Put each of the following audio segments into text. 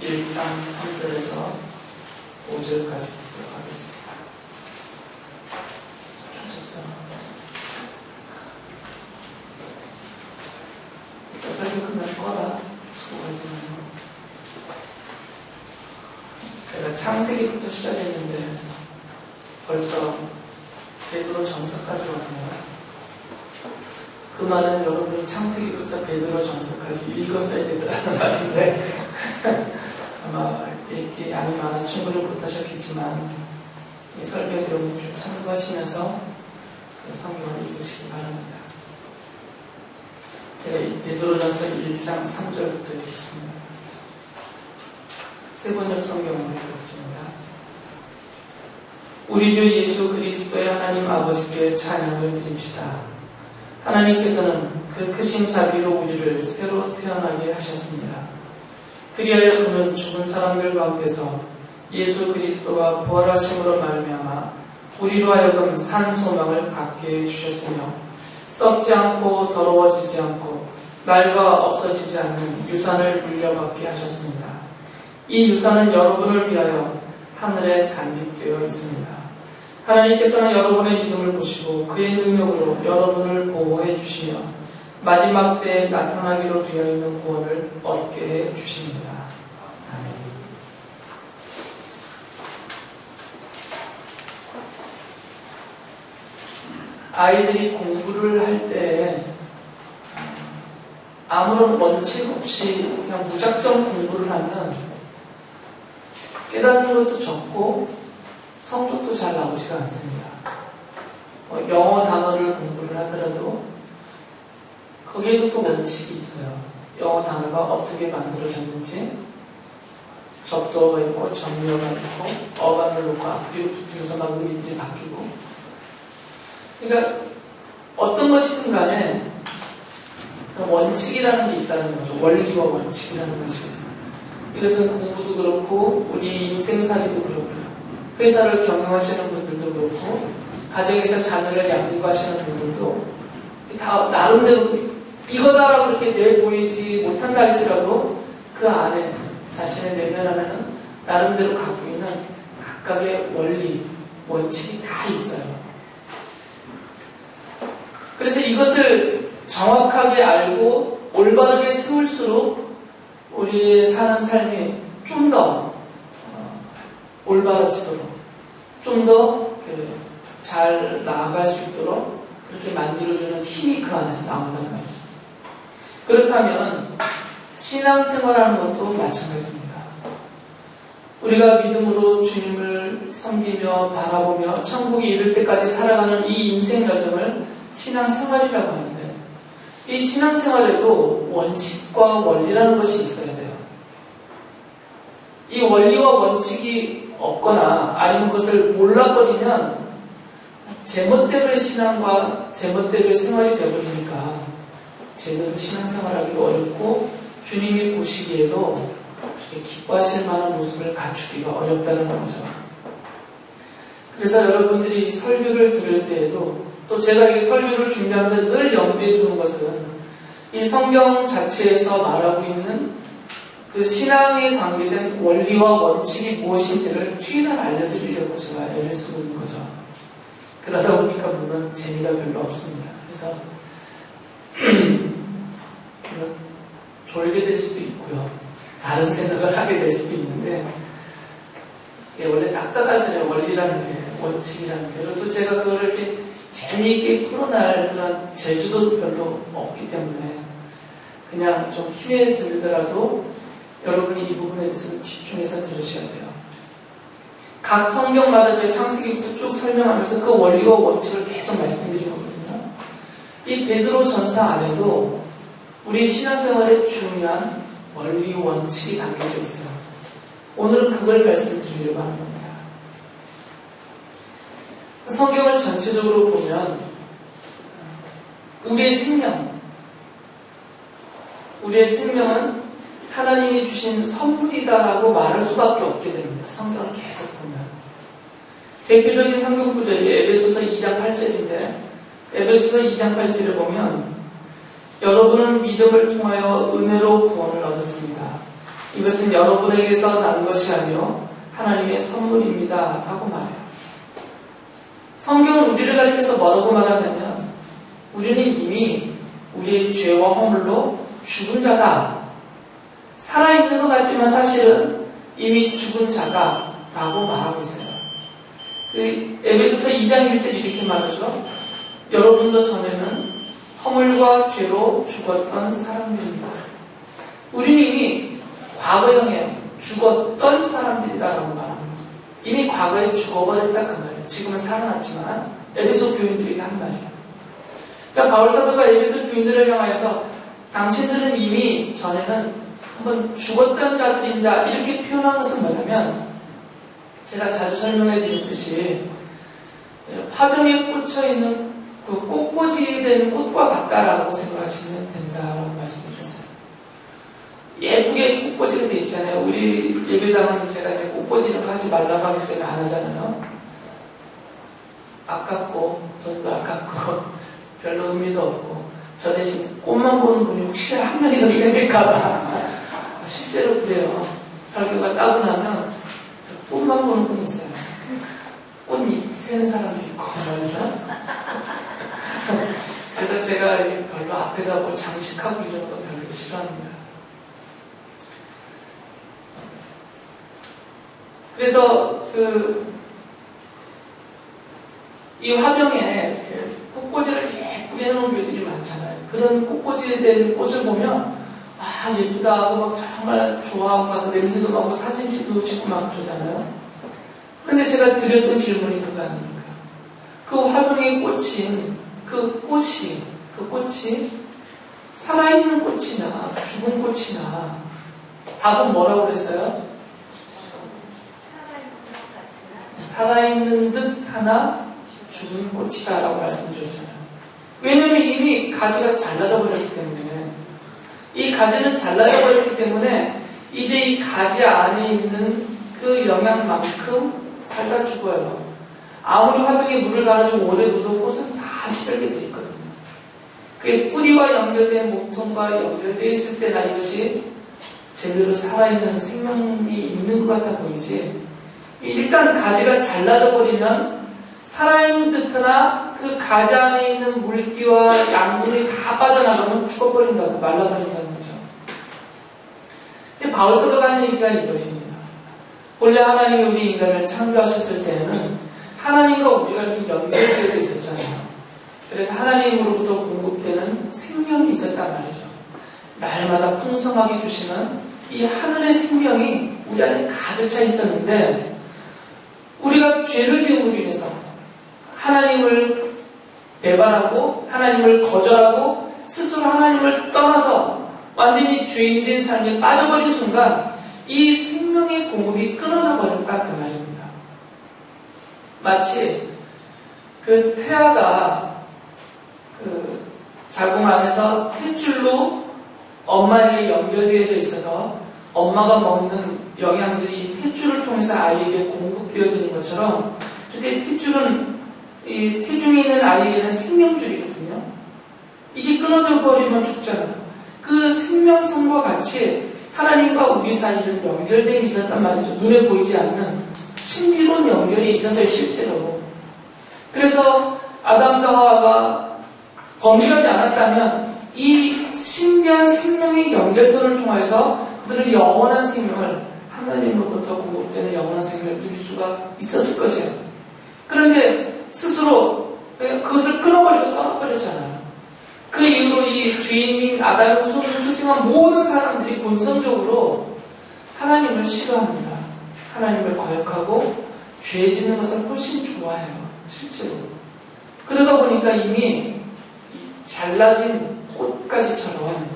1장 3절에서 5절까지 보도록 하겠습니다. 켜졌어. 설교 끝나면 꺼라. 수고하지만. 제가 창세기부터 시작했는데 벌써 베드로 정서까지 왔네요. 그 말은 여러분이 창세기부터 베드로 정서까지 읽었어야 된다는 말인데 아마 읽기 양이 많아서 충분히 못하셨겠지만 이 설교에 여러분들 참고하시면서 성경을 읽으시기 바랍니다. 제가 이 베드로전서 1장 3절부터 읽겠습니다. 세번역 성경을 읽어드립니다. 우리 주 예수 그리스도의 하나님 아버지께 찬양을 드립시다. 하나님께서는 그 크신 자비로 우리를 새로 태어나게 하셨습니다. 그리하여 그는 죽은 사람들 가운데서 예수 그리스도가 부활하심으로 말미암아 우리로 하여금 산 소망을 갖게 해주셨으며 썩지 않고 더러워지지 않고 낡아 없어지지 않는 유산을 물려받게 하셨습니다. 이 유산은 여러분을 위하여 하늘에 간직되어 있습니다. 하나님께서는 여러분의 믿음을 보시고 그의 능력으로 여러분을 보호해 주시며 마지막 때에 나타나기로 되어 있는 구원을 얻게 해 주십니다. 아멘. 아이들이 공부를 할 때 아무런 원칙 없이 그냥 무작정 공부를 하면 깨닫는 것도 적고 성적도 잘 나오지가 않습니다. 영어 단어를 공부를 하더라도 거기에도 또 원칙이 있어요. 영어 단어가 어떻게 만들어졌는지 접두어가 있고 정리어가 있고 어감을 놓고 앞뒤로 붙으면서 막 의미들이 바뀌고 그러니까 어떤 것이든 간에 원칙이라는 게 있다는 거죠. 원리와 원칙이라는 것이. 이것은 공부도 그렇고 우리 인생살이도 그렇고요. 회사를 경영하시는 분들도 그렇고 가정에서 자녀를 양육하시는 분들도 다 나름대로 이거다라고 그렇게 내보이지 못한다 할지라도 그 안에 자신의 내면 안에는 나름대로 갖고 있는 각각의 원리, 원칙이 다 있어요. 그래서 이것을 정확하게 알고 올바르게 세울수록 우리의 사는 삶이 좀 더 올바라지도록 좀 더 잘 나아갈 수 있도록 그렇게 만들어주는 힘이 그 안에서 나온다는 말이죠. 그렇다면 신앙생활하는 것도 마찬가지입니다. 우리가 믿음으로 주님을 섬기며 바라보며 천국에 이를 때까지 살아가는 이 인생 여정을 신앙생활이라고 하는데 이 신앙생활에도 원칙과 원리라는 것이 있어야 돼요. 이 원리와 원칙이 없거나 아니면 그것을 몰라버리면 제멋대로의 신앙과 제멋대로의 생활이 되어버리니까 제대로 신앙생활하기도 어렵고 주님이 보시기에도 그렇게 기뻐하실 만한 모습을 갖추기가 어렵다는 거죠. 그래서 여러분들이 설교를 들을 때에도 또 제가 이 설교를 준비하면서 늘 염두에 두는 것은 이 성경 자체에서 말하고 있는 그 신앙에 관계된 원리와 원칙이 무엇인지를 튀나 알려드리려고 제가 애를 쓰고 있는 거죠. 그러다 보니까 물론 재미가 별로 없습니다. 그래서 졸게 될 수도 있고요. 다른 생각을 하게 될 수도 있는데 이게 원래 딱딱하잖아요. 원리라는 게, 원칙이라는 게. 그리고 또 제가 그걸 이렇게 재미있게 풀어날 그런 재주도 별로 없기 때문에 그냥 좀 힘에 들더라도 여러분이 이 부분에 대해서 집중해서 들으셔야 돼요. 각 성경마다 제가 창세기부터 쭉 설명하면서 그 원리와 원칙을 계속 말씀드린 거거든요. 이 베드로 전서 안에도 우리 신앙생활에 중요한 원리, 원칙이 담겨져 있어요. 오늘은 그걸 말씀드리려고 하는 겁니다. 성경을 전체적으로 보면 우리의 생명은 하나님이 주신 선물이다라고 말할 수밖에 없게 됩니다. 성경을 계속 보면. 대표적인 성경 구절이 에베소서 2장 8절인데 에베소서 2장 8절을 보면 여러분은 믿음을 통하여 은혜로 구원을 얻었습니다. 이것은 여러분에게서 난 것이 아니요 하나님의 선물입니다 라고 말해요. 성경은 우리를 가리켜서 뭐라고 말하냐면 우리는 이미 우리의 죄와 허물로 죽은 자다. 살아있는 것 같지만 사실은 이미 죽은 자다 라고 말하고 있어요. 에베소서 2장 1절 이렇게 말하죠. 여러분도 전에는 허물과 죄로 죽었던 사람들입니다. 우리는 이미 과거형에 죽었던 사람들이다라고 말합니다. 이미 과거에 죽어버렸다 그 말이에요. 지금은 살아났지만 에베소 교인들에게 한 말이에요. 그러니까 바울 사도가 에베소 교인들을 향하여서 당신들은 이미 전에는 한번 죽었던 자들입니다 이렇게 표현한 것은 뭐냐면 제가 자주 설명해 드렸듯이 화병에 꽂혀있는 그 꽃꽂이에 된 꽃과 같다라고 생각하시면 된다라고 말씀드렸어요. 예쁘게 꽃꽂이가 되어 있잖아요. 우리 예배당은 제가 이제 꽃꽂이 이런 거 하지 말라고 하기 때문에 안 하잖아요. 아깝고 돈도 아깝고 별로 의미도 없고 저 대신 꽃만 보는 분이 혹시 한 명이라도 생길까봐 실제로 그래요. 설교가 따고 나면 꽃만 보는 분이 있어요. 꽃잎 세는 사람도 있고 그래서 제가 별로 앞에다 뭐 장식하고 이런 거 별로 싫어합니다. 그래서 이 화병에 꽃꽂이를 예쁘게 해놓은 교회들이 많잖아요. 그런 꽃꽂이에 대한 꽃을 보면 예쁘다 하고 막 정말 좋아하고 가서 냄새도 나고 사진 찍고 막 그러잖아요. 그런데 제가 드렸던 질문이 그거 아닙니까? 그 화병에 꽂힌 그 꽃이 살아있는 꽃이나 죽은 꽃이나 답은 뭐라고 그랬어요? 살아있는 듯 하나 죽은 꽃이다 라고 말씀드렸잖아요. 왜냐하면 이미 가지가 잘라져 버렸기 때문에 이 가지는 잘라져 버렸기 때문에 이제 이 가지 안에 있는 그 영양만큼 살다 죽어요. 아무리 화병에 물을 갈아주고 오래 둬도 꽃은 다 시들게 되어 있거든요. 그게 뿌리와 연결된 몸통과 연결되어 있을 때나 이것이 제대로 살아있는 생명이 있는 것 같아 보이지. 일단 가지가 잘라져 버리면 살아있는 듯하나 그 가지 안에 있는 물기와 양분이 다 빠져나가면 죽어버린다고 말라버린다는 거죠. 바울 사도가 하는 얘기가 이것입니다. 본래 하나님이 우리 인간을 창조하셨을 때에는 하나님과 우리가 이렇게 연결되어 있었잖아요. 그래서 하나님으로부터 공급되는 생명이 있었단 말이죠. 날마다 풍성하게 주시는 이 하늘의 생명이 우리 안에 가득 차 있었는데 우리가 죄를 지음으로 인해서 하나님을 배반하고 하나님을 거절하고 스스로 하나님을 떠나서 완전히 죄인된 삶에 빠져버린 순간 이 생명의 공급이 끊어져 버렸다 그 말입니다. 마치 그 태아가 그 자궁 안에서 탯줄로 엄마에게 연결되어져 있어서 엄마가 먹는 영양들이 탯줄을 통해서 아이에게 공급되어지는 것처럼 그래서 이 탯줄은 이 태중에 있는 아이에게는 생명줄이거든요. 이게 끊어져 버리면 죽잖아요. 그 생명성과 같이 하나님과 우리 사이를 연결됨이 있었단 말이죠. 눈에 보이지 않는 신비로운 연결이 있었어요, 실제로. 그래서 아담과 하와가 범죄하지 않았다면 이 신비한 생명의 연결선을 통해서 그들은 영원한 생명을 하나님으로부터 공급되는 영원한 생명을 누릴 수가 있었을 것이에요. 그런데 스스로 그것을 끊어버리고 떠나버렸잖아요. 그 이후로 이 죄인인 아담의 후손으로 출생한 모든 사람들이 본성적으로 하나님을 싫어합니다. 하나님을 거역하고 죄 짓는 것을 훨씬 좋아해요. 실제로. 그러다 보니까 이미 잘라진 꽃가지처럼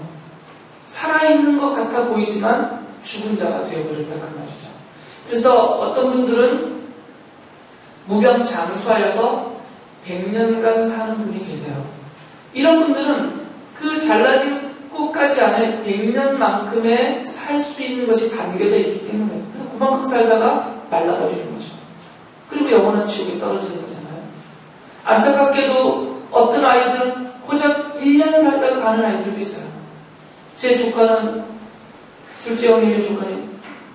살아있는 것 같아 보이지만 죽은 자가 되어버렸다 그 말이죠. 그래서 어떤 분들은 무병장수하여서 100년간 사는 분이 계세요. 이런 분들은 그 잘라진 꽃가지 안에 100년만큼의 살 수 있는 것이 담겨져 있기 때문에 그만큼 살다가 말라버리는 거죠. 그리고 영원한 지옥에 떨어지는 거잖아요. 안타깝게도 어떤 아이들은 고작 1년 살다가 가는 아이들도 있어요. 제 조카는 둘째 형님의 조카님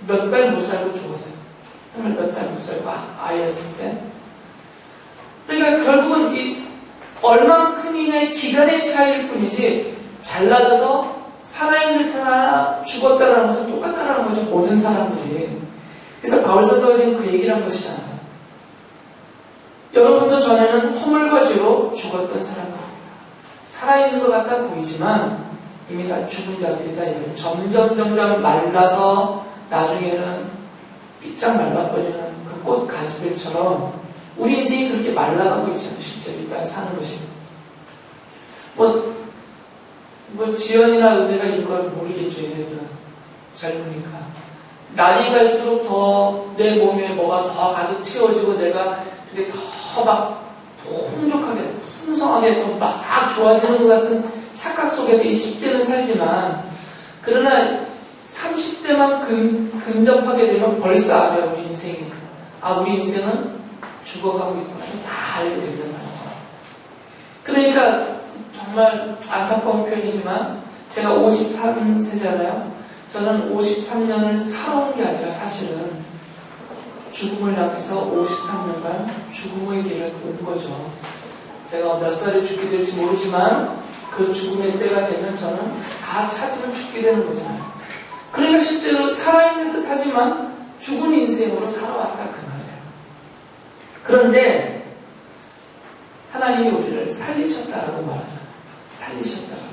몇 달 못 살고 죽었어요. 정말 몇 달 못 살고 아이였을 때. 그러니까 결국은 이 얼만큼이나의 기간의 차이일 뿐이지 잘나져서 살아있는 듯 하나 죽었다라는 것은 똑같다라는 거죠. 모든 사람들이. 그래서 바울사도가 지금 그 얘기를 한 것이잖아요. 여러분도 전에는 허물과 죄로 죽었던 사람들입니다. 살아있는 것 같아 보이지만 이미 다 죽은 자들이다. 점점 말라서 나중에는 삐짝 말라버리는 그 꽃 가지들처럼 우리 인생이 그렇게 말라가고 있잖아요. 실제로 이 땅에 사는 것이. 지연이나 은혜가 이걸 모르겠죠. 얘네들은. 잘 보니까. 날이 갈수록 더 내 몸에 뭐가 더 가득 채워지고 내가 되게 더 막 풍족하게, 풍성하게 더 막 좋아지는 것 같은 착각 속에서 이 10대는 살지만 그러나 30대만 근접하게 되면 벌써 알아요. 우리 인생이. 우리 인생은 죽어가고 있구나. 다 알게 된단 말이죠. 그러니까 정말 안타까운 표현이지만 제가 53세잖아요. 저는 53년을 살아온 게 아니라 사실은 죽음을 향해서 53년간 죽음의 길을 온 거죠. 제가 몇 살에 죽게 될지 모르지만 그 죽음의 때가 되면 저는 다 찾으면 죽게 되는 거잖아요. 그러니까 실제로 살아있는 듯 하지만 죽은 인생으로 살아왔다 그 말이에요. 그런데 하나님이 우리를 살리셨다라고 말하잖아요. 살리셨다라고.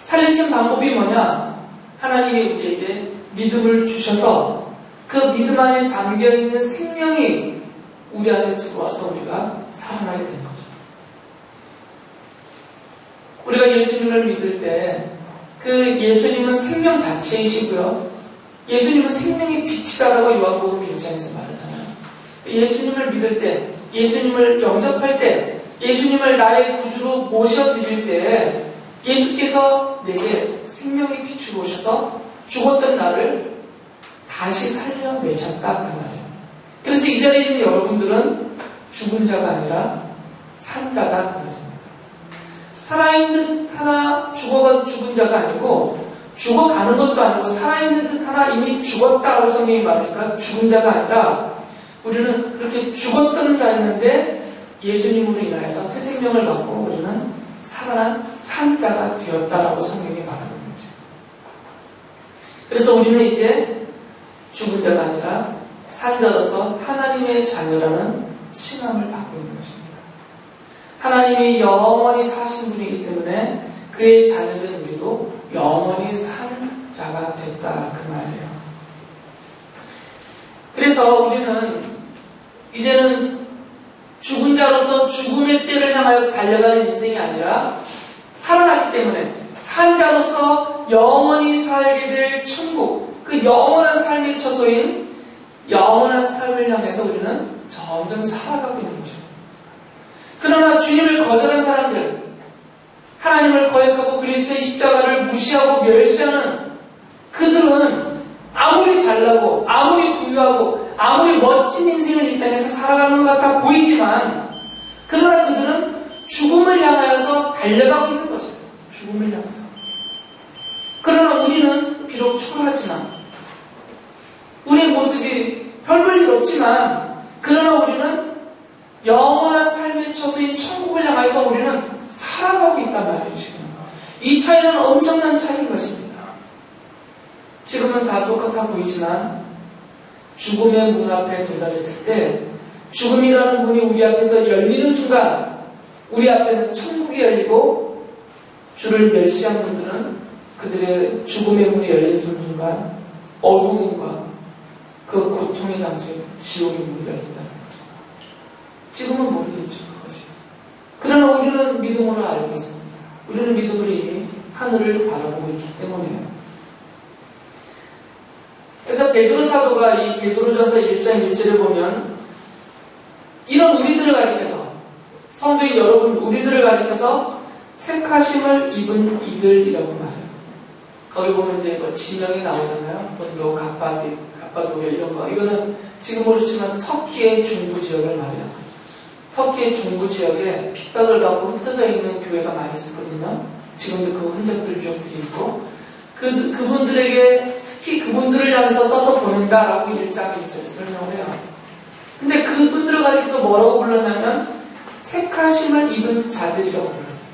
살리신 방법이 뭐냐? 하나님이 우리에게 믿음을 주셔서 그 믿음 안에 담겨있는 생명이 우리 안에 들어와서 우리가 살아나게 된 거죠. 우리가 예수님을 믿을 때 그 예수님은 생명 자체이시고요. 예수님은 생명의 빛이다라고 요한복음 1장에서 말하잖아요. 예수님을 믿을 때, 예수님을 영접할 때, 예수님을 나의 구주로 모셔드릴 때 예수께서 내게 생명의 빛으로 오셔서 죽었던 나를 다시 살려내셨다 그 말이에요. 그래서 이 자리에 있는 여러분들은 죽은 자가 아니라 산 자다 그 말입니다. 살아있는 듯 하나 죽은 자가 아니고 죽어가는 것도 아니고 살아있는 듯 하나 이미 죽었다고 성경이 말하니까 죽은 자가 아니라 우리는 그렇게 죽었던 자였는데 예수님으로 인하여서 새 생명을 받고 우리는 살아난 산 자가 되었다라고 성경이 말하는 거죠. 그래서 우리는 이제 죽은 자가 아니라 산 자로서 하나님의 자녀라는 칭함을 받고 있는 것입니다. 하나님이 영원히 사신 분이기 때문에 그의 자녀된 우리도 영원히 산 자가 됐다 그 말이에요. 그래서 우리는 이제는 죽은 자로서 죽음의 때를 향하여 달려가는 인생이 아니라 살아났기 때문에 산 자로서 영원히 살게 될 천국, 그 영원한 삶의 처소인 영원한 삶을 향해서 우리는 점점 살아가고 있는 것입니다. 그러나 주님을 거절한 사람들, 하나님을 거역하고 그리스도의 십자가를 무시하고 멸시하는 그들은 아무리 잘나고 아무리 부유하고 아무리 멋진 인생을 이 땅에서 살아가는 것 같아 보이지만 그러나 그들은 죽음을 향하여서 달려가고 있는 것이에요. 죽음을 향해서. 그러나 우리는 비록 초라하지만 우리의 모습이 별 볼 일 없지만 그러나 우리는 영원한 삶의 처소인 천국을 향해서 우리는 살아가고 있단 말이에요. 지금 이 차이는 엄청난 차이인 것입니다. 지금은 다 똑같아 보이지만 죽음의 문 앞에 도달했을 때 죽음이라는 문이 우리 앞에서 열리는 순간 우리 앞에는 천국이 열리고 주를 멸시한 분들은 그들의 죽음의 문이 열리는 순간 어둠과 그 고통의 장소에 지옥의 문이 열린다는 거죠. 지금은 모르겠죠, 그것이. 그러나 우리는 믿음으로 알고 있습니다. 우리는 믿음으로 이미 하늘을 바라보고 있기 때문이에요. 그래서 베드로 사도가 이 베드로전서 1장 1절에 보면 이런 우리들을 가리켜서 성도인 여러분 우리들을 가리켜서 택하심을 입은 이들이라고 말해요. 거기 보면 이제 뭐 지명이 나오잖아요. 본도, 갑바도기아 이런 거. 이거는 지금 모르지만 터키의 중부 지역을 말해요. 터키의 중부 지역에 핍박을 받고 흩어져 있는 교회가 많이 있었거든요. 지금도 그 흔적들 유적들이 있고 그분들에게 특히 그분들을 향해서 써서 보낸다라고 1장 1절에 설명을 해요. 근데 그분들을 가리켜서 뭐라고 불렀냐면 택하심을 입은 자들이라고 불렀어요.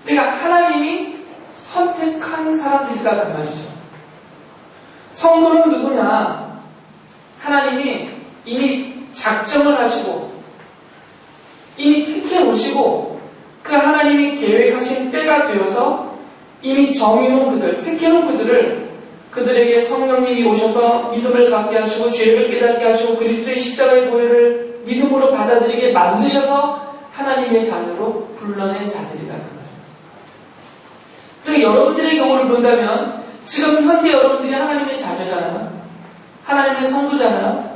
그러니까 하나님이 선택한 사람들이다 그 말이죠. 성도는 누구냐? 하나님이 이미 작정을 하시고 이미 택해 오시고 그 하나님이 계획하신 때가 되어서 이미 정해놓은 그들, 택해놓은 그들을 그들에게 성령님이 오셔서 믿음을 갖게 하시고 죄를 깨닫게 하시고 그리스도의 십자가의 보혈을 믿음으로 받아들이게 만드셔서 하나님의 자녀로 불러낸 자들이다 그 말이에요. 그러니까 여러분들의 경우를 본다면 지금 현재 여러분들이 하나님의 자녀잖아요. 하나님의 성도잖아요.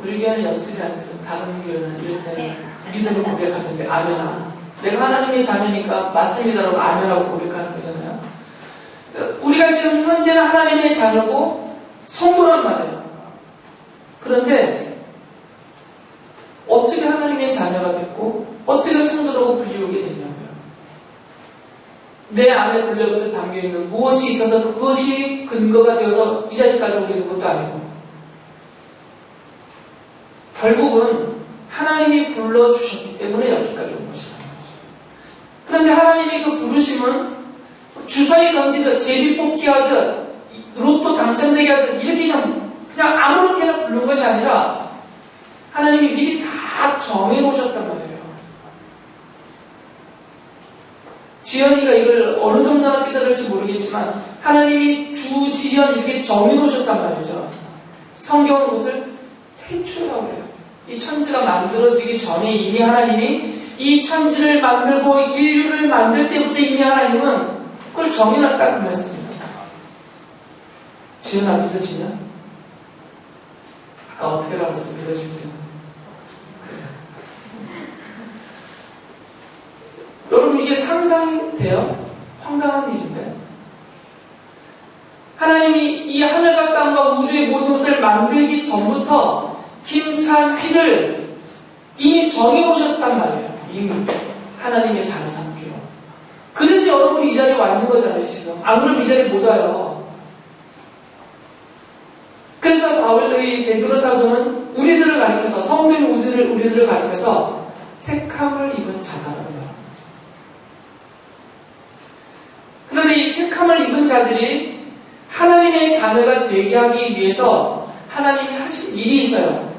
우리 교회는 연습이 안 돼서 다른 교회는 이럴 때는 믿음을 고백하던데 아멘아. 내가 하나님의 자녀니까 맞습니다라고 아멘하고 고백하는 거잖아요. 우리가 지금 현재는 하나님의 자녀고 성도란 말이에요. 그런데 어떻게 하나님의 자녀가 됐고 어떻게 성도라고 불리우게 됐냐고요. 내 안에 본래부터 담겨있는 무엇이 있어서 그것이 근거가 되어서 이 자리까지 오게 된 것도 아니고 결국은 하나님이 불러주셨기 때문에 여기까지 온 것이다. 그런데 하나님의 그 부르심은 주사위 던지듯 제비 뽑기 하듯 로또 당첨되게 하듯 이렇게 그냥 아무렇게나 부른 것이 아니라 하나님이 미리 다 정해놓으셨단 말이에요. 지연이가 이걸 어느 정도나 깨달을지 모르겠지만 하나님이 주지연 이렇게 정해놓으셨단 말이죠. 성경은 그것을 태초라고 해요. 이 천지가 만들어지기 전에 이미 하나님이 이 천지를 만들고 인류를 만들 때부터 이미 하나님은 그걸 정해놨다 그 말씀입니다. 지연아 믿어지냐? 아까 어떻게 라고 했어? 믿어줄게요. 여러분 이게 상상이 돼요? 황당한 일인데 하나님이 이 하늘과 땅과 우주의 모든 것을 만들기 전부터 김찬휘를 이미 정해놓으셨단 말이에요. 이미 하나님의 자녀 삼기로. 그래서 여러분이 이 자리에 와 있는 거잖아요. 지금 안 그러면 이 자리에 못 와요. 그래서 바울의 베드로 사도는 우리들을 가리켜서 성도인 우리들을 가리켜서 택함을 입은 자다라고 말합니다. 그런데 이 택함을 입은 자들이 하나님의 자녀가 되게 하기 위해서 하나님이 하신 일이 있어요.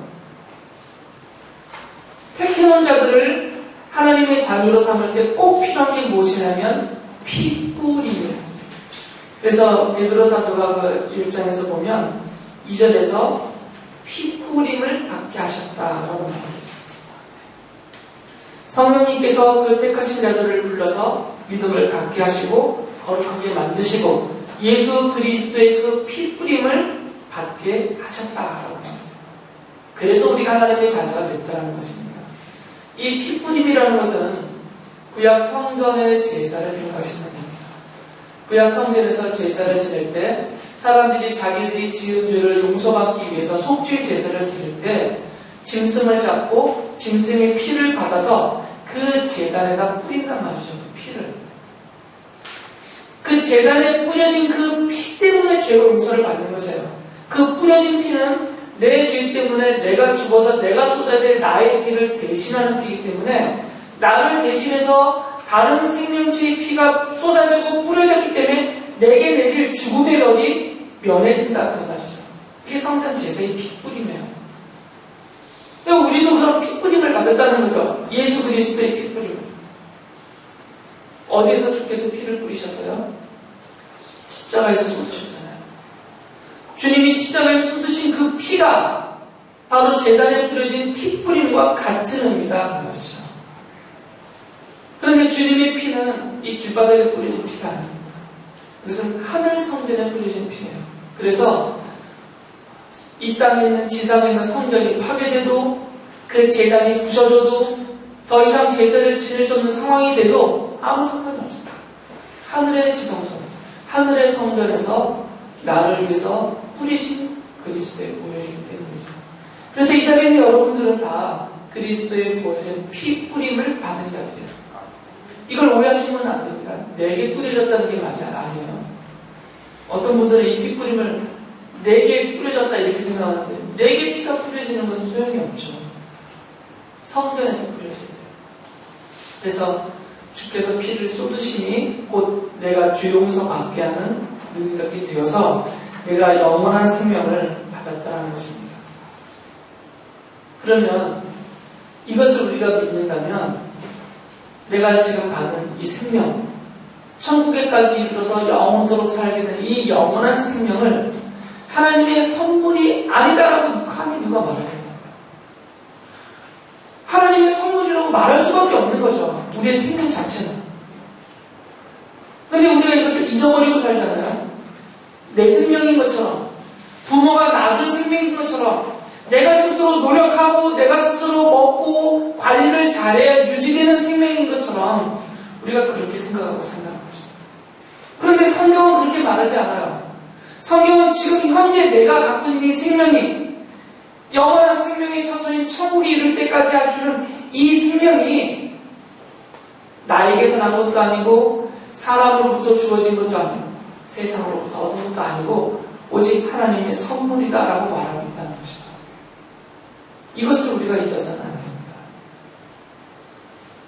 택해놓은 자들을 하나님의 자녀로 삼을 때 꼭 필요한 게 무엇이냐면 피뿌림이에요. 그래서 베드로 사도가 그 1장에서 보면 2절에서 피뿌림을 받게 하셨다라고 말합니다. 성령님께서 그 택하신 자들을 불러서 믿음을 갖게 하시고 거룩하게 만드시고 예수 그리스도의 그 피뿌림을 받게 하셨다라고 합니다. 그래서 우리가 하나님의 자녀가 됐다는 것입니다. 이 피뿌림이라는 것은 구약 성전의 제사를 생각하시면 됩니다. 구약 성전에서 제사를 지낼 때 사람들이 자기들이 지은 죄를 용서받기 위해서 속죄 제사를 드릴 때 짐승을 잡고 짐승의 피를 받아서 그 제단에다 뿌린단 말이죠. 그 피를. 그 제단에 뿌려진 그 피 때문에 죄로 용서를 받는 것이에요. 그 뿌려진 피는 내 죄 때문에 내가 죽어서 내가 쏟아야 될 나의 피를 대신하는 피이기 때문에 나를 대신해서 다른 생명체의 피가 쏟아지고 뿌려졌기 때문에 내게 내릴 죽음의 벽이 면해진다 그 말이죠. 그게 성전 제사의 피뿌림이에요. 우리도 그런 피뿌림을 받았다는 거죠. 예수 그리스도의 피뿌림. 어디에서 주께서 피를 뿌리셨어요? 십자가에서 쏟으셨잖아요. 주님이 십자가에 쏟으신 그 피가 바로 제단에 뿌려진 피뿌림과 같은 의미다 그 말이죠. 그런데 주님의 피는 이 길바닥에 뿌려진 피가 아닙니다. 그것은 하늘 성전에 뿌려진 피예요. 그래서 이 땅에 있는 지상에 있는 성전이 파괴돼도 그 제단이 부셔져도 더 이상 제사를 지낼 수 없는 상황이 돼도 아무 상관이 없습니다. 하늘의 지성소, 하늘의 성전에서 나를 위해서 뿌리신 그리스도의 보혈이기 때문이죠. 그래서 이 자리에 있는 여러분들은 다 그리스도의 보혈의 피 뿌림을 받은 자들이에요. 이걸 오해하시면 안 됩니다. 내게 뿌려졌다는 게 말이 아니에요. 어떤 분들은 이 피 뿌림을 4개 뿌려졌다 이렇게 생각하는데 4개 피가 뿌려지는 것은 소용이 없죠. 성전에서 뿌려져야 돼요. 그래서 주께서 피를 쏟으시니 곧 내가 죄 용서 받게 하는 능력이 되어서 내가 영원한 생명을 받았다는 것입니다. 그러면 이것을 우리가 믿는다면 내가 지금 받은 이 생명, 천국에까지 이르러서 영원토록 살게 된 이 영원한 생명을 하나님의 선물이 아니다라고 감히 누가 말하겠냐고요. 하나님의 선물이라고 말할 수밖에 없는 거죠. 우리의 생명 자체는. 근데 우리가 이것을 잊어버리고 살잖아요. 내 생명인 것처럼, 부모가 낳아준 생명인 것처럼, 내가 스스로 노력하고 내가 스스로 먹고 관리를 잘해야 유지되는 생명인 것처럼 우리가 그렇게 생각하고 산다는 것이죠. 그런데 성경은 그렇게 말하지 않아요. 성경은 지금 현재 내가 갖고 있는 이 생명이 영원한 생명의 처소인 천국에 이를 때까지 해주는 이 생명이 나에게서 난 것도 아니고 사람으로부터 주어진 것도 아니고 세상으로부터 얻은 것도 아니고 오직 하나님의 선물이다라고 말하고 있다는 것이죠. 이것을 우리가 잊어서는 안 됩니다.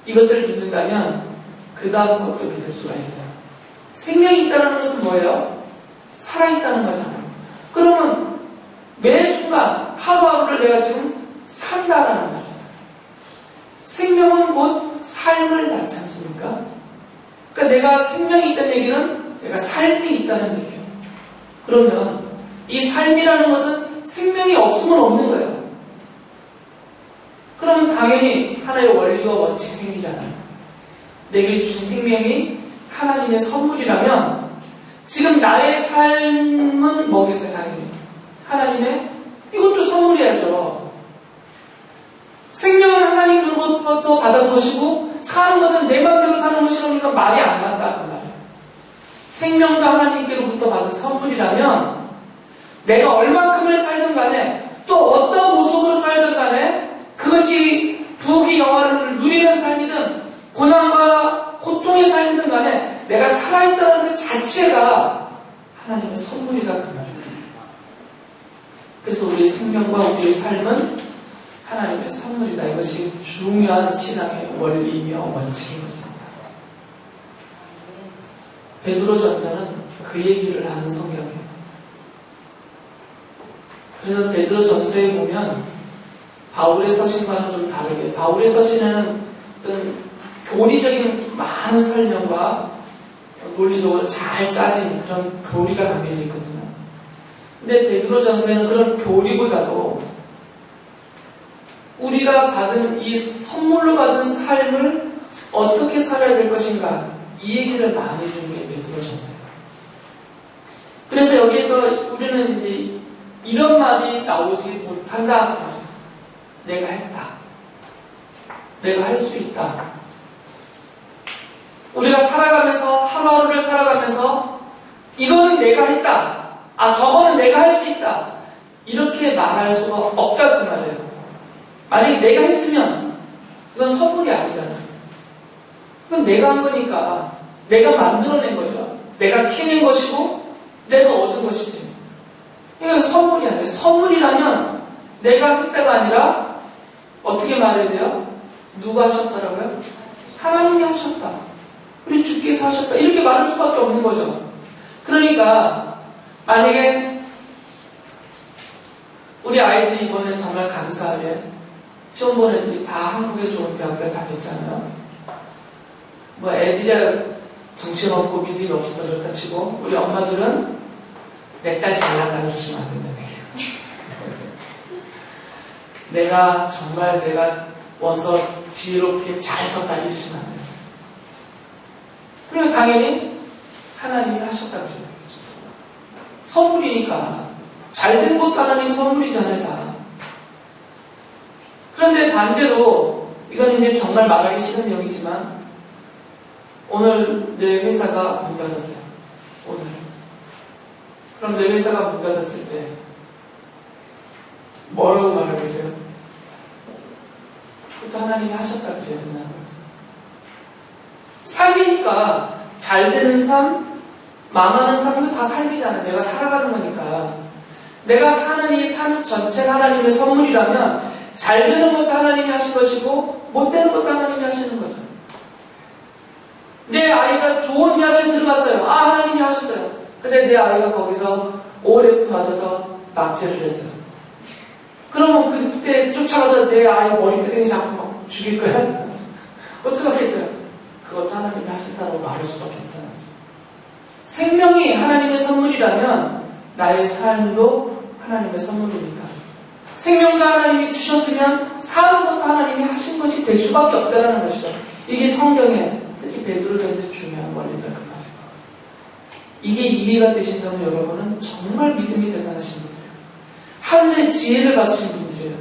이것을 믿는다면 그 다음 것도 믿을 수가 있어요. 생명이 있다는 것은 뭐예요? 살아있다는 거잖아요. 그러면 매 순간 하루하루를 내가 지금 산다라는 거잖아요. 생명은 곧 삶을 낳지 않습니까? 그러니까 내가 생명이 있다는 얘기는 내가 삶이 있다는 얘기예요. 그러면 이 삶이라는 것은 생명이 없으면 없는 거예요. 그러면 당연히 하나의 원리와 원칙이 생기잖아요. 내게 주신 생명이 하나님의 선물이라면 지금 나의 삶은 뭐겠어요? 당연히 하나님의 이것도 선물이야죠. 생명은 하나님으로부터 받은 것이고 사는 것은 내 맘대로 사는 것이라니까 말이 안 맞다 그 말이에요. 생명도 하나님께로부터 받은 선물이라면 내가 얼만큼을 살든 간에 또 어떤 모습으로 살든 간에 그것이 부귀 영화를 누리는 삶이든 고난과 고통의 삶이든 간에 내가 살아있다는 그 자체가 하나님의 선물이다 그 말이에요. 그래서 우리의 생명과 우리의 삶은 하나님의 선물이다. 이것이 중요한 신앙의 원리이며 원칙인 것입니다. 베드로전서는 그 얘기를 하는 성경이에요. 그래서 베드로전서에 보면 바울의 서신과는 좀 다르게 바울의 서신에는 어떤 교리적인 많은 설명과 논리적으로 잘 짜진 그런 교리가 담겨져 있거든요. 근데 베드로전서에는 그런 교리보다도 우리가 받은 이 선물로 받은 삶을 어떻게 살아야 될 것인가 이 얘기를 많이 주는 게 베드로전서예요. 그래서 여기에서 우리는 이제 이런 말이 나오지 못한다. 내가 했다. 내가 할 수 있다. 우리가 살아가면서 하루하루를 살아가면서 이거는 내가 했다. 아 저거는 내가 할 수 있다. 이렇게 말할 수가 없다 그 말이에요. 만약에 내가 했으면 이건 선물이 아니잖아요. 이건 내가 한 거니까 내가 만들어낸 거죠. 내가 키워낸 것이고 내가 얻은 것이지. 이건 선물이 아니에요. 선물이라면 내가 했다가 아니라 어떻게 말해야 돼요? 누가 하셨다라고요? 하나님이 하셨다. 우리 주께서 하셨다. 이렇게 말할 수밖에 없는 거죠. 그러니까 만약에 우리 아이들이 이번에 정말 감사하게 시험 본 애들이 다 한국에 좋은 대학교 다 됐잖아요. 뭐 애들이야 정신없고 믿음이 없어서 그렇다 치고 우리 엄마들은 내 딸 잘난다고 주시면 안 된다는 얘기예요. 내가 정말 내가 원서 지혜롭게 잘 썼다 이러시면 안 돼요. 그리고 당연히 하나님이 하셨다고 생각해요. 선물이니까 잘된 것도 하나님 선물이잖아요. 다. 그런데 반대로 이건 이제 정말 말하기 싫은 내용이지만 오늘 내 회사가 문 닫았어요. 오늘. 그럼 내 회사가 문 닫았을 때 뭐라고 말하겠어요? 그것도 하나님이 하셨다고 해야 된다는 거죠. 삶이니까 잘 되는 삶, 망하는 삶도 다 삶이잖아요. 내가 살아가는 거니까. 내가 사는 이 삶 전체가 하나님의 선물이라면 잘 되는 것도 하나님이 하신 것이고 못 되는 것도 하나님이 하시는 거죠. 내 아이가 좋은 대학에 들어갔어요. 하나님이 하셨어요. 근데 내 아이가 거기서 OLF 맞아서 낙제를 했어요. 그러면 그때 쫓아가서 내 아이 머리끄댕이 잡고 죽일 거야? 어떡하겠어요? 그것도 하나님이 하신다고 말할 수밖에 없다는 거죠. 생명이 하나님의 선물이라면 나의 삶도 하나님의 선물이니까. 생명도 하나님이 주셨으면 사는 것도 하나님이 하신 것이 될 수밖에 없다는 것이죠. 이게 성경에 특히 베드로전서에 중요한 원리다 그 말이에요. 이게 이해가 되신다면 여러분은 정말 믿음이 대단하신 분들이에요. 하늘의 지혜를 받으신 분들이에요.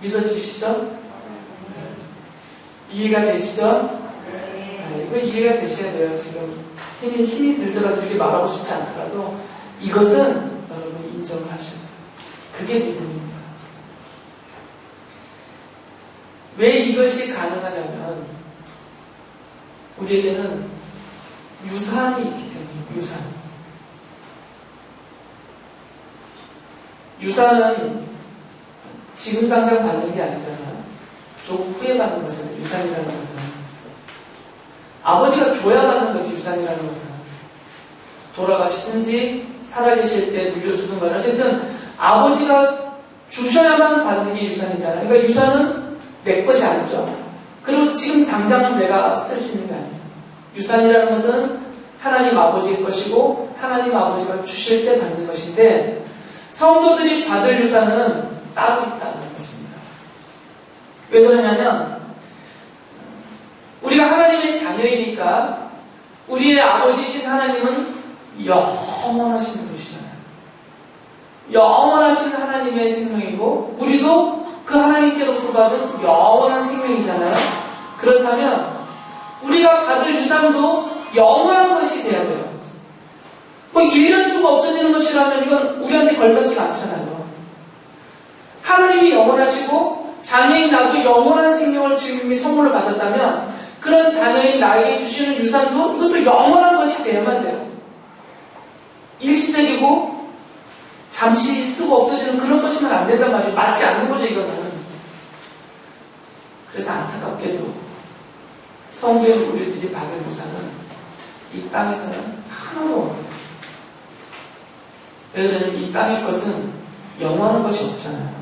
믿어지시죠? 이해가 되시죠? 이거 이해가 되셔야 돼요. 지금 힘이 들더라도 이렇게 말하고 싶지 않더라도 이것은 여러분이 인정을 하셔야 돼요. 그게 믿음입니다. 왜 이것이 가능하냐면 우리에게는 유산이 있기 때문에 유산은 지금 당장 받는 게 아니잖아요. 조금 후에 받는 거잖아요. 유산이라는 것은 아버지가 줘야 받는 거지. 유산이라는 것은 돌아가시든지 살아계실 때 물려주는 거는 어쨌든 아버지가 주셔야만 받는 게 유산이잖아요. 그러니까 유산은 내 것이 아니죠. 그리고 지금 당장은 내가 쓸 수 있는 게 아니에요. 유산이라는 것은 하나님 아버지의 것이고 하나님 아버지가 주실 때 받는 것인데 성도들이 받을 유산은 따로 있다는 것입니다. 왜 그러냐면 우리가 하나님의 자녀이니까 우리의 아버지신 하나님은 영원하신 분이시잖아요. 영원하신 하나님의 생명이고 우리도 그 하나님께로부터 받은 영원한 생명이잖아요. 그렇다면 우리가 받을 유산도 영원한 것이 돼야 돼요. 뭐 1년 수가 없어지는 것이라면 이건 우리한테 걸맞지가 않잖아요. 하나님이 영원하시고 자녀인 나도 영원한 생명을 지금 이미 선물을 받았다면 그런 자녀인 나에게 주시는 유산도 이것도 영원한 것이 돼야만 돼요. 일시적이고 잠시 쓰고 없어지는 그런 것이면 안 된단 말이에요. 맞지 않는 거죠, 이거는. 그래서 안타깝게도 성도의 우리들이 받을 유산은 이 땅에서는 하나도 없어요. 왜 그러냐면 이 땅의 것은 영원한 것이 없잖아요.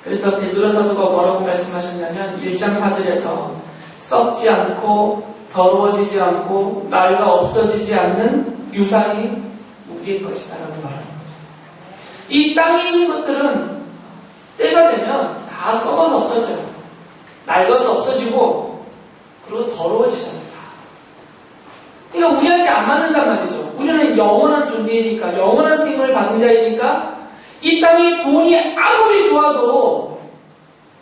그래서 베드로 사도가 뭐라고 말씀하셨냐면 1장 4절에서 썩지 않고 더러워지지 않고 낡아 없어지지 않는 유산이 우리의 것이다라고 말하는 거죠. 이 땅에 있는 것들은 때가 되면 다 썩어서 없어져요. 낡아서 없어지고 그리고 더러워지잖아요. 그러니까 우리한테 안 맞는단 말이죠. 우리는 영원한 존재이니까 영원한 생명을 받은 자이니까 이 땅에 돈이 아무리 좋아도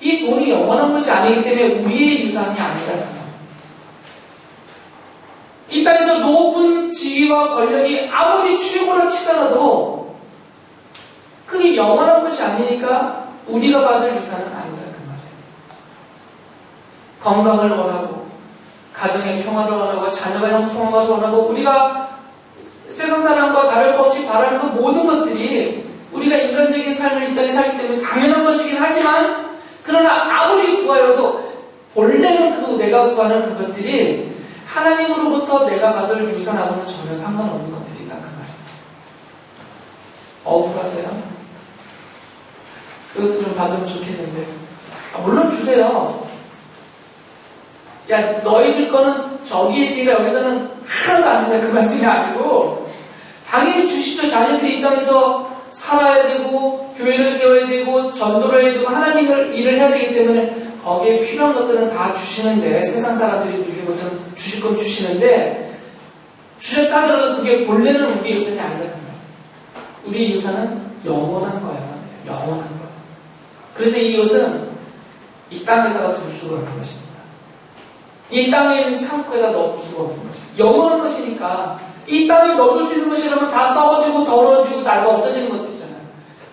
이 돈이 영원한 것이 아니기 때문에 우리의 유산이 아니라는 거예요. 이 땅에서 높은 지위와 권력이 아무리 최고라 치더라도 그게 영원한 것이 아니니까 우리가 받을 유산은 아니다 그 말이에요. 건강을 원하고 가정의 평화를 원하고 자녀가 형통한 것을 원하고 우리가 세상 사람과 다를 것 없이 바라는 그 모든 것들이 우리가 인간적인 삶을 이 땅에 살기 때문에 당연한 것이긴 하지만 그러나 아무리 구하여도 본래는 그 내가 구하는 그것들이 하나님으로부터 내가 받을 유산하고는 전혀 상관없는 것들이다 그 말이에요. 억울하세요? 그것도 좀 받으면 좋겠는데 물론 주세요. 야 너희들 거는 저기에 있으니까 여기서는 하나도 안 된다 그 말씀이 아니고 당연히 주시죠. 자녀들이 이 땅에서 살아야 되고 교회를 세워야 되고 전도를 해야 되고 하나님을 일을 해야 되기 때문에 거기에 필요한 것들은 다 주시는데 세상 사람들이 누리는 것처럼 주실 건 주시는데 주셨다 하더라도 그게 본래는 우리 유산이 아니다 그 말이에요. 우리 유산은 영원한 거예요. 영원한 거예요. 그래서 이것은 이 땅에다가 둘 수가 없는 것입니다. 이 땅에 있는 창고에다 넣을 수가 없는 것입니다. 영원한 것이니까 이 땅에 넣을 수 있는 것이라면 다 썩어지고 더러워지고 낡아 없어지는 것들이잖아요.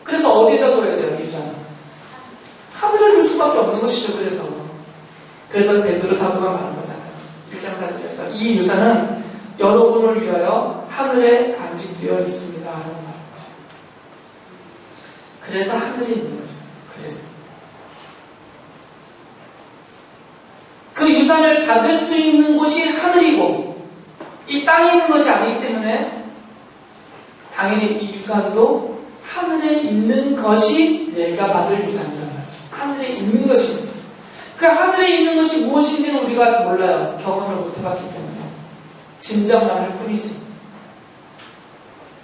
그래서 어디에다 둬야 돼요, 유산은? 하늘에 둘 수밖에 없는 것이죠. 그래서 그래서 베드로 사도가 말한 거잖아요. 1장 4절에서 이 유산은 여러분을 위하여 하늘에 간직되어 있습니다. 라고 말한 거죠. 그래서 하늘에 있는 거죠. 그래서 그 유산을 받을 수 있는 곳이 하늘이고 이 땅에 있는 것이 아니기 때문에 당연히 이 유산도 하늘에 있는 것이 내가 받을 유산이란 말이죠. 하늘에 있는 것입니다. 그 하늘에 있는 것이 무엇인지는 우리가 몰라요. 경험을 못 해봤기 때문에. 짐작만 할 뿐이지.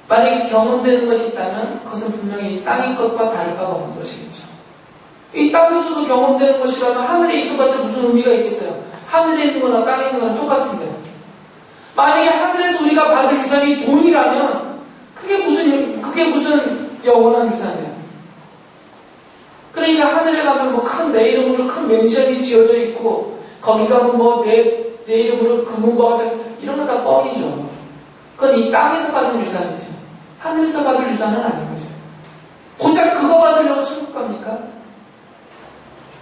만약에 경험되는 것이 있다면 그것은 분명히 땅의 것과 다를 바가 없는 것이겠죠. 이 땅에서도 경험되는 것이라면 하늘에 있어봤자 무슨 의미가 있겠어요? 하늘에 있는 거나 땅에 있는 거나 똑같은데. 만약에 하늘에서 우리가 받을 유산이 돈이라면 그게 무슨 영원한 유산이에요. 그러니까 하늘에 가면 뭐 큰 내 이름으로 큰 맨션이 지어져 있고 거기 가면 뭐 내 이름으로 금은보화사 이런 거 다 뻥이죠. 그건 이 땅에서 받는 유산이지. 하늘에서 받을 유산은 아닌 거죠. 고작 그거 받으려고 천국 갑니까?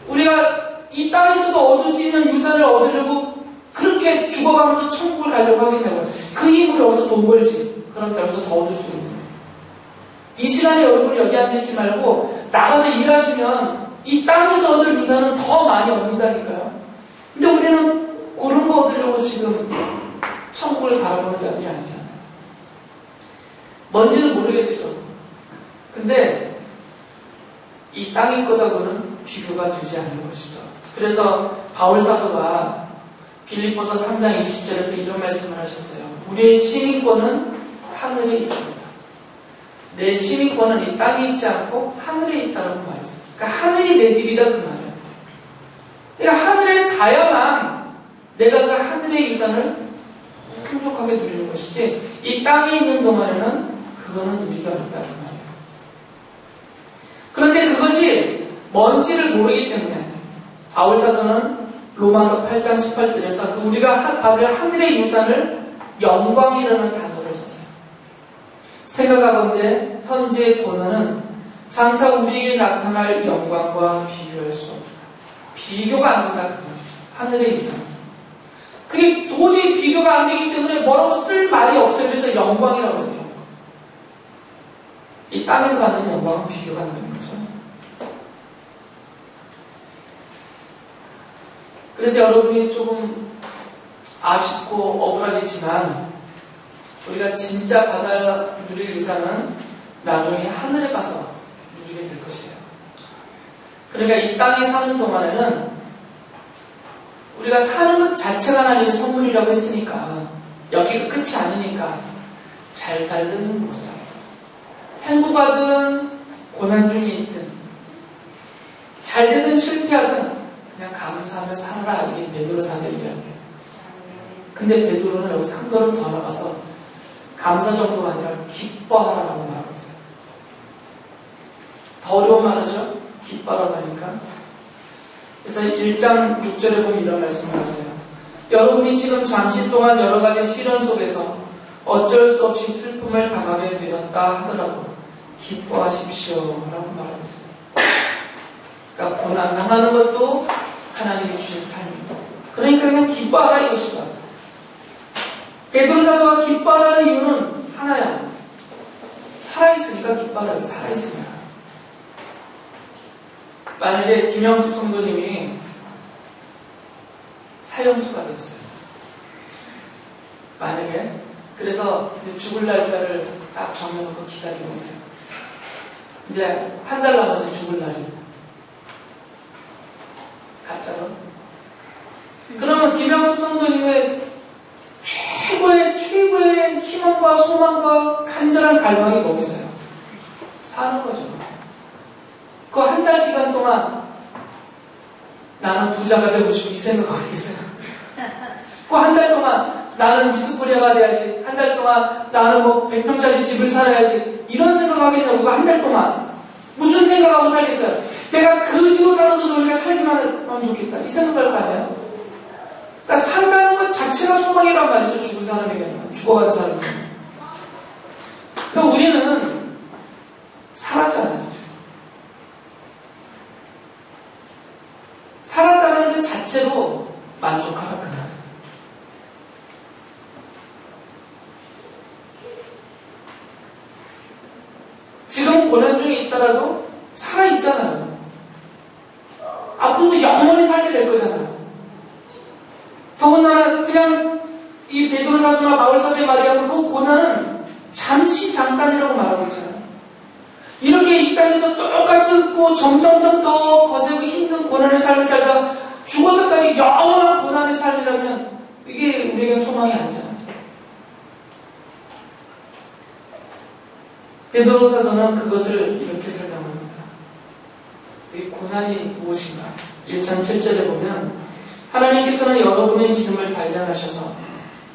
우리가 이 땅에서도 얻을 수 있는 유산을 얻으려고 그렇게 죽어가면서 천국을 가려고 하겠냐고요. 그 힘으로 여기서 돈 벌지. 그럼 여기서 더 얻을 수 있는데. 이 시간에 여러분이 여기 앉아있지 말고 나가서 일하시면 이 땅에서 얻을 유산은 더 많이 얻는다니까요. 근데 우리는 그런 거 얻으려고 지금 천국을 바라보는 자들이 아니잖아요. 뭔지는 모르겠어요, 저도. 근데 이 땅의 것하고는 비교가 되지 않는 것이죠. 그래서 바울 사도가 빌립보서 3장 20절에서 이런 말씀을 하셨어요. 우리의 시민권은 하늘에 있습니다. 내 시민권은 이 땅에 있지 않고 하늘에 있다고 말했어요. 그러니까 하늘이 내 집이다 그 말이에요. 그러니까 하늘에 가야만 내가 그 하늘의 유산을 풍족하게 누리는 것이지 이 땅에 있는 동안에는 그거는 누리기 어렵다 그 말이에요. 그런데 그것이 뭔지를 모르기 때문에 바울 사도는 로마서 8장 18절에서 우리가 받을 하늘의 유산을 영광이라는 단어를 썼어요. 생각하건대 현재의 고난은 장차 우리에게 나타날 영광과 비교할 수 없다. 비교가 안 된다 그 말이죠. 하늘의 유산. 그게 도저히 비교가 안 되기 때문에 뭐라고 쓸 말이 없어요. 그래서 영광이라고 했어요. 이 땅에서 받는 영광은 비교가 안 되는 거죠. 그래서 여러분이 조금 아쉽고 억울하겠지만 우리가 진짜 받아 누릴 유산은 나중에 하늘에 가서 누리게 될 것이에요. 그러니까 이 땅에 사는 동안에는 우리가 사는 것 자체가 하나님의 선물이라고 했으니까 여기가 끝이 아니니까 잘 살든 못 살든 행복하든 고난 중에 있든 잘 되든 실패하든 그냥 감사하며 살아라. 이게 베드로 사도의 이야기예요. 근데 베드로는 여기서 한 걸음 더 나가서 감사 정도가 아니라 기뻐하라고 말하고 있어요. 더 어려운 말이죠. 기뻐하라고 하니까. 그래서 1장 6절에 보면 이런 말씀을 하세요. 여러분이 지금 잠시 동안 여러 가지 시련 속에서 어쩔 수 없이 슬픔을 당하게 되었다 하더라도 기뻐하십시오. 라고 말하고 있어요. 그러니까 고난 당하는 것도 하나님이 주신 삶입니다. 그러니까 그냥 기뻐하라 이것이다. 베드로 사도가 기뻐하라는 이유는 하나야. 살아있으니까 기뻐하라. 살아있으면. 만약에 김영숙 성도님이 사형수가 되었어요. 만약에 그래서 이제 죽을 날짜를 딱 정해놓고 기다리고 있어요. 이제 한 달 남아서 죽을 날이에요. 가짜로. 그러면 김영숙 성도님의 최고의 희망과 소망과 간절한 갈망이 뭐겠어요? 사는 거죠. 그 한 달 기간 동안 나는 부자가 되고 싶어 이 생각하고 계세요. 그 한 달 동안 나는 미스코리아가 돼야지. 한 달 동안 나는 뭐 100평짜리 집을 살아야지. 이런 생각하겠냐고. 그 한 달 동안 무슨 생각하고 살겠어요? 내가 그 집을 살아도 저희가 살기만 하면 좋겠다. 이 생각할 거 아니에요? 그러니까 산다는 것 자체가 소망이란 말이죠. 죽은 사람에게는. 죽어가는 사람에게는. 그러니까 우리는 살았잖아요. 살았다는 것 자체로 지금 고난 중에 있더라도 살아있잖아요. 앞으로도 영원히 살게 될 거잖아요. 더군다나 그냥 이 베드로 사도나 바울 사도의 말에 하면 그 고난은 잠시 잠깐이라고 말하고 있잖아요. 이렇게 이 땅에서 똑같고 점점점 더 거세고 힘든 고난의 삶을 살다 죽어서까지 영원한 고난의 삶이라면 이게 우리에게 소망이 아니잖아요. 베드로 사도는 그것을 이렇게 설명합니다. 이 고난이 무엇인가? 1장 7절에 보면 하나님께서는 여러분의 믿음을 단련하셔서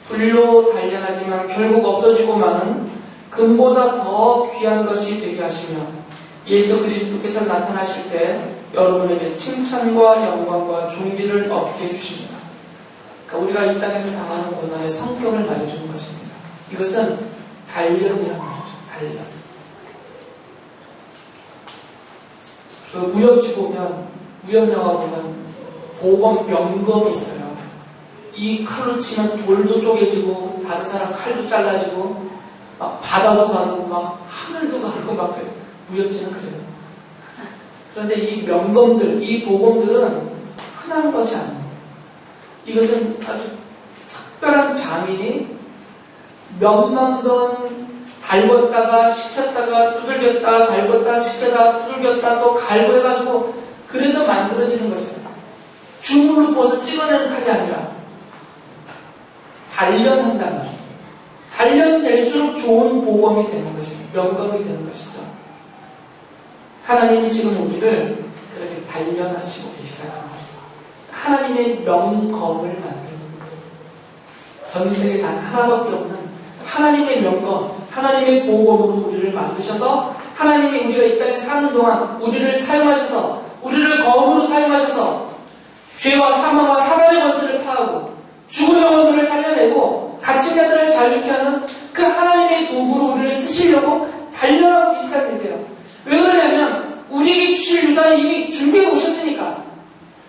불로 단련하지만 결국 없어지고 마는 금보다 더 귀한 것이 되게 하시며 예수 그리스도께서 나타나실 때 여러분에게 칭찬과 영광과 존귀를 얻게 해주십니다. 그러니까 우리가 이 땅에서 당하는 고난의 성격을 말해주는 것입니다. 이것은 단련이라는 말이죠. 단련. 그 무협지 보면, 무협영화 보면 보검 명검이 있어요. 이 칼로 치면 돌도 쪼개지고 다른 사람 칼도 잘라지고 막 바다도 가르고 막 하늘도 가르고 막 그래요. 무협지는 그래요. 그런데 이 명검들, 이 보검들은 흔한 것이 아닙니다. 이것은 아주 특별한 장인이 몇만 번 갈궜다가 식혔다가 두들겼다 갈궜다 식혔다 두들겼다 또 갈고해가지고 그래서 만들어지는 것입니다. 주물로 부어서 찍어내는 칼이 아니라 단련한다는 말이죠. 단련될수록 좋은 보검이 되는 것입니다. 명검이 되는 것이죠. 하나님이 지금 우리를 그렇게 단련하시고 계시다는 말이죠. 하나님의 명검을 만드는 거죠. 전 세계에 단 하나밖에 없는 하나님의 명검, 하나님의 보검으로 우리를 만드셔서 하나님이 우리가 이 땅에 사는 동안 우리를 사용하셔서 우리를 검으로 사용하셔서 죄와 사망과 사단의 권세를 파하고 죽은 영혼들을 살려내고 갇힌 자들을 자유케 하는 그 하나님의 도구로 우리를 쓰시려고 단련하고 계시다는 얘기예요. 왜 그러냐면 우리에게 주실 유산이 이미 준비해 오셨으니까,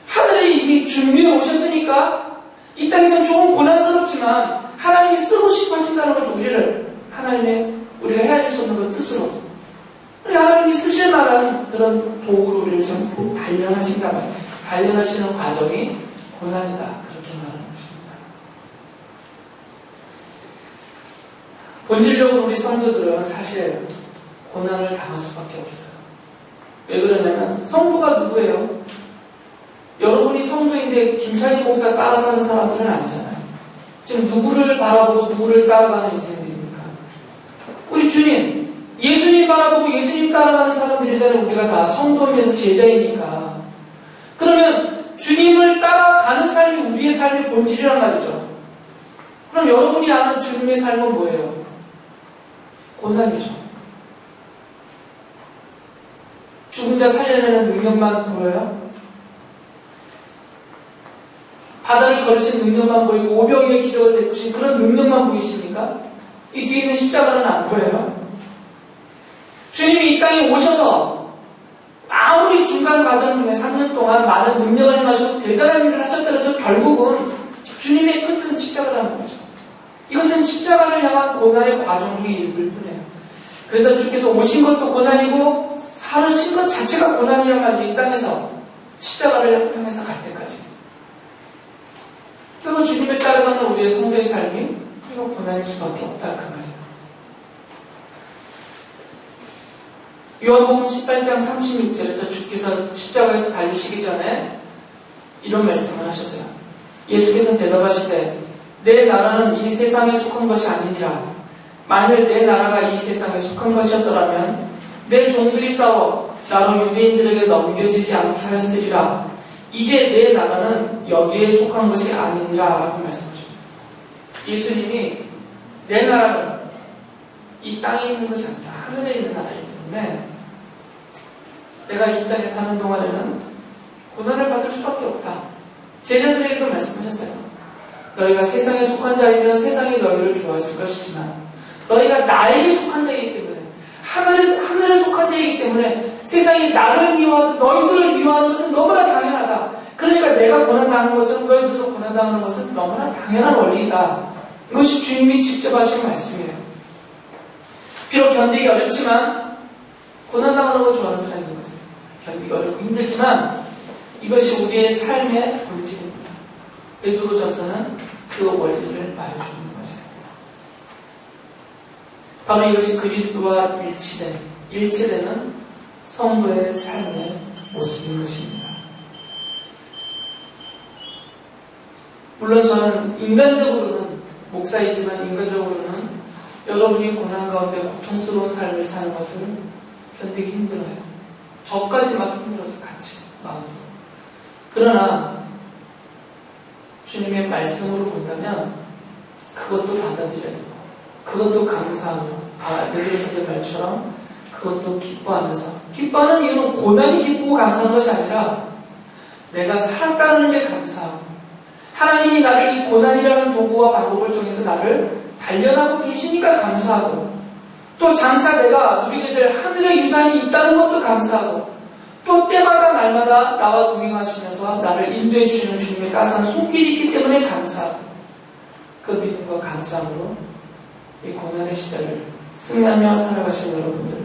하늘에 이미 준비해 오셨으니까 이 땅에서 조금 고난스럽지만 하나님이 쓰고 싶어 하신다는 거죠. 우리를 하나님의 우리가 헤아릴 수 없는 그 뜻으로 하나님이 쓰실 만한 그런 도구로 우리를 좀 단련하신다 말이에요. 단련하시는 과정이 고난이다, 그렇게 말하는 것입니다. 본질적으로 우리 성도들은 사실 고난을 당할 수밖에 없어요. 왜 그러냐면 성도가 누구예요? 여러분이 성도인데 김찬희 목사 따라 사는 사람들은 아니잖아요. 지금 누구를 바라보고 누구를 따라가는 인생들입니까? 우리 주님, 예수님 바라보고 예수님 따라가는 사람들이잖아요. 우리가 다 성도면서 제자이니까. 그러면 주님을 따라가는 삶이 우리의 삶의 본질이란 말이죠. 그럼 여러분이 아는 주님의 삶은 뭐예요? 고난이죠. 죽은 자 살려내는 능력만 보여요? 바다를 걸으신 능력만 보이고 오병이의 기적을 베푸신 그런 능력만 보이십니까? 이 뒤에 있는 십자가는 안 보여요? 주님이 이 땅에 오셔서 아무리 중간 과정 중에 3년 동안 많은 능력을 행하시고 대단한 일을 하셨더라도 결국은 주님의 끝은 십자가라는 거죠. 이것은 십자가를 향한 고난의 과정 중에 일부일 뿐이에요. 그래서 주께서 오신 것도 고난이고 살으신 것 자체가 고난이란 말이죠. 이 땅에서 십자가를 향해서 갈 때까지. 그리고 주님을 따라가는 우리의 성도의 삶이 그리고 고난일 수밖에 없다, 그 말이에요. 요한복음 18장 36절에서 주께서 십자가에서 달리시기 전에 이런 말씀을 하셨어요. 예수께서 대답하시되 내 나라는 이 세상에 속한 것이 아니니라. 만일 내 나라가 이 세상에 속한 것이었더라면 내 종들이 싸워 나로 유대인들에게 넘겨지지 않게 하였으리라. 이제 내 나라는 여기에 속한 것이 아니니라 라고 말씀하셨어요. 예수님이 내 나라는 이 땅에 있는 것이 아니라 하늘에 있는 나라이기 때문에 내가 이 땅에 사는 동안에는 고난을 받을 수밖에 없다. 제자들에게도 말씀하셨어요. 너희가 세상에 속한 자이면 세상이 너희를 좋아했을 것이지만 너희가 나에게 속한 자이기 때문에 하늘에 속한 자이기 때문에 세상이 나를 미워하고 너희들을 미워하는 것은 너무나 당연하다. 그러니까 내가 고난당하는 것처럼 너희들도 고난당하는 것은 너무나 당연한 원리이다. 이것이 주님이 직접 하신 말씀이에요. 비록 견디기 어렵지만 고난당하는 걸 좋아하는 사람이 있는 것은 견디기 어렵고 힘들지만 이것이 우리의 삶의 본질입니다. 베드로전서는 그 원리를 말해주는 것이에요. 바로 이것이 그리스도와 일치되는 성도의 삶의 모습인 것입니다. 물론 저는 인간적으로는 목사이지만 인간적으로는 여러분이 고난 가운데 고통스러운 삶을 사는 것을 견디기 힘들어요. 저까지 막 힘들어서 같이 마음도. 그러나 주님의 말씀으로 본다면 그것도 받아들여야 되고 그것도 감사하고 베드로서의 말처럼 그것도 기뻐하면서 기뻐하는 이유는 고난이 기쁘고 감사한 것이 아니라 내가 살았다는 게 감사하고 하나님이 나를 이 고난이라는 도구와 방법을 통해서 나를 단련하고 계시니까 감사하고 또 장차 내가 누리게 될 하늘의 유산이 있다는 것도 감사하고 또 때마다 날마다 나와 동행하시면서 나를 인도해 주시는 주님의 따스한 손길이 있기 때문에 감사하고 그 믿음과 감사함으로 이 고난의 시대를 승리하며 살아가신 여러분들